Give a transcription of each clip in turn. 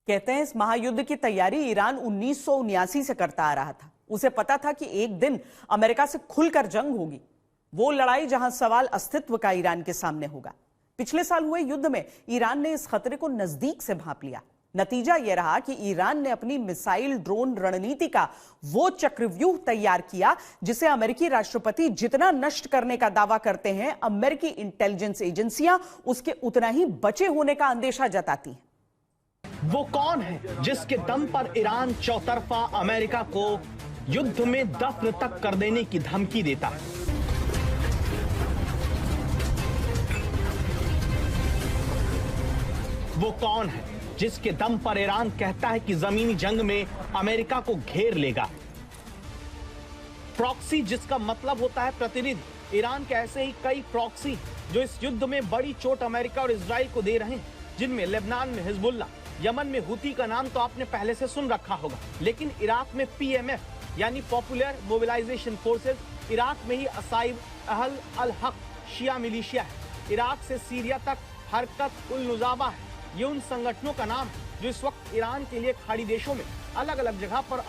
कहते हैं इस महायुद्ध की तैयारी ईरान 1979 से करता आ रहा था। उसे पता था कि एक दिन अमेरिका से खुलकर जंग होगी, वो लड़ाई जहां सवाल अस्तित्व का ईरान के सामने होगा। पिछले साल हुए युद्ध में ईरान ने इस खतरे को नजदीक से भांप लिया। नतीजा यह रहा कि ईरान ने अपनी मिसाइल ड्रोन रणनीति का वो चक्रव्यूह तैयार किया जिसे अमेरिकी राष्ट्रपति जितना नष्ट करने का दावा करते हैं, अमेरिकी इंटेलिजेंस एजेंसियां उसके उतना ही बचे होने का अंदेशा जताती हैं। वो कौन है जिसके दम पर ईरान चौतरफा अमेरिका को युद्ध में दफन तक कर देने की धमकी देता है? वो कौन है जिसके दम पर ईरान कहता है कि जमीनी जंग में अमेरिका को घेर लेगा? प्रॉक्सी, जिसका मतलब होता है प्रतिनिधि। ईरान के ऐसे ही कई प्रॉक्सी जो इस युद्ध में बड़ी चोट अमेरिका और इजराइल को दे रहे हैं, जिनमें लेबनान में हिजबुल्ला, यमन में हुती का नाम तो आपने पहले से सुन रखा होगा, लेकिन इराक में PMF यानी पॉपुलर मोबिलाइजेशन फोर्सेस, इराक में ही असाइब अहल अल हक शिया मिलिशिया है, इराक से सीरिया तक हरकत उल नुजाबा है। ये उन संगठनों का नाम है जो इस वक्त ईरान के लिए खाड़ी देशों में अलग अलग जगह पर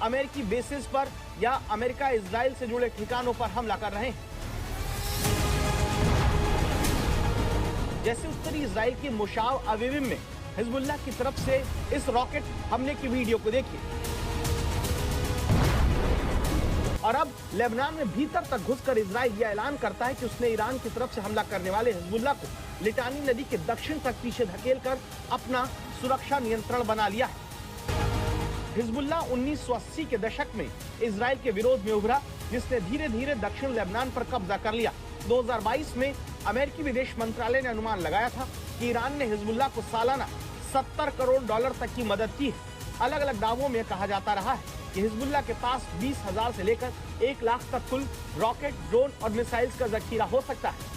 अमेरिकी बेसिस पर या अमेरिका इजराइल से जुड़े ठिकानों पर हमला कर रहे हैं। जैसे उत्तरी इजराइल के मोशाव अवीविम में हिजबुल्ला की तरफ से इस रॉकेट हमले की वीडियो को देखिए। और अब लेबनान में भीतर तक घुसकर इजराइल यह ऐलान करता है कि उसने ईरान की तरफ से हमला करने वाले हिजबुल्ला को लिटानी नदी के दक्षिण तक पीछे धकेलकर अपना सुरक्षा नियंत्रण बना लिया है। हिजबुल्ला 1980 के दशक में इजराइल के विरोध में उभरा, जिसने धीरे धीरे दक्षिण लेबनान पर कब्जा कर लिया। 2022 में अमेरिकी विदेश मंत्रालय ने अनुमान लगाया था कि ईरान ने हिजबुल्ला को सालाना $70 करोड़ तक की मदद की है। अलग अलग दावों में कहा जाता रहा है कि हिजबुल्ला के पास 20,000 से लेकर 1 लाख तक कुल रॉकेट, ड्रोन और मिसाइल्स का जखीरा हो सकता है।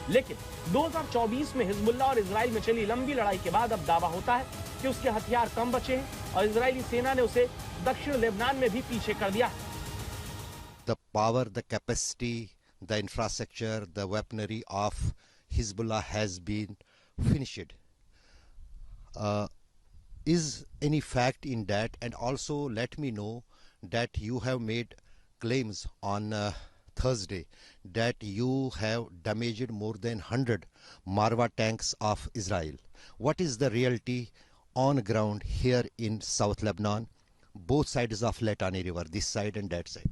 लेकिन 2024 में हिजबुल्ला और इजराइल में चली लंबी लड़ाई के बाद अब दावा होता है कि उसके हथियार कम बचे हैं और इजरायली सेना ने उसे दक्षिण लेबनान में भी पीछे कर दिया। The power, the capacity, the infrastructure, the weaponry of Hezbollah has been finished. Is any fact in that? And also let me know that you have made claims on Thursday that you have damaged more than 100 Marwa tanks of Israel. What is the reality on ground here in South Lebanon, both sides of Litani River, this side and that side?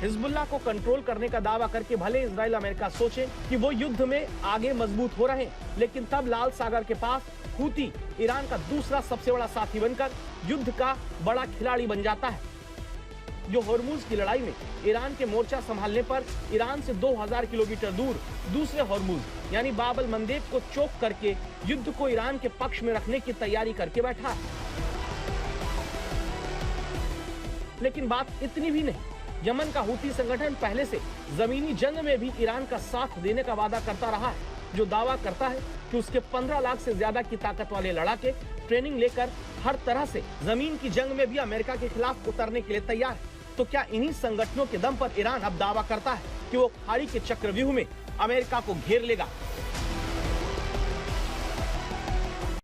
Hezbollah को control करने का दावा करके भले Israel America सोचे कि वो युद्ध में आगे मजबूत हो रहे हैं, लेकिन तब लाल सागर के पास हुती ईरान का दूसरा सबसे बड़ा साथी बनकर युद्ध का बड़ा खिलाड़ी बन जाता है। जो हॉर्मुज की लड़ाई में ईरान के मोर्चा संभालने पर ईरान से 2000 किलोमीटर दूर दूसरे हॉर्मुज यानी बाब अल मंदेब को चोक करके युद्ध को ईरान के पक्ष में रखने की तैयारी करके बैठा है। लेकिन बात इतनी भी नहीं। यमन का हुती संगठन पहले से जमीनी जंग में भी ईरान का साथ देने का वादा करता रहा है, जो दावा करता है कि उसके 15 लाख से ज्यादा की ताकत वाले लड़ाके ट्रेनिंग लेकर हर तरह से जमीन की जंग में भी अमेरिका के खिलाफ उतरने के लिए तैयार है। तो क्या इन्हीं संगठनों के दम पर ईरान अब दावा करता है कि वो खाड़ी के चक्रव्यूह में अमेरिका को घेर लेगा?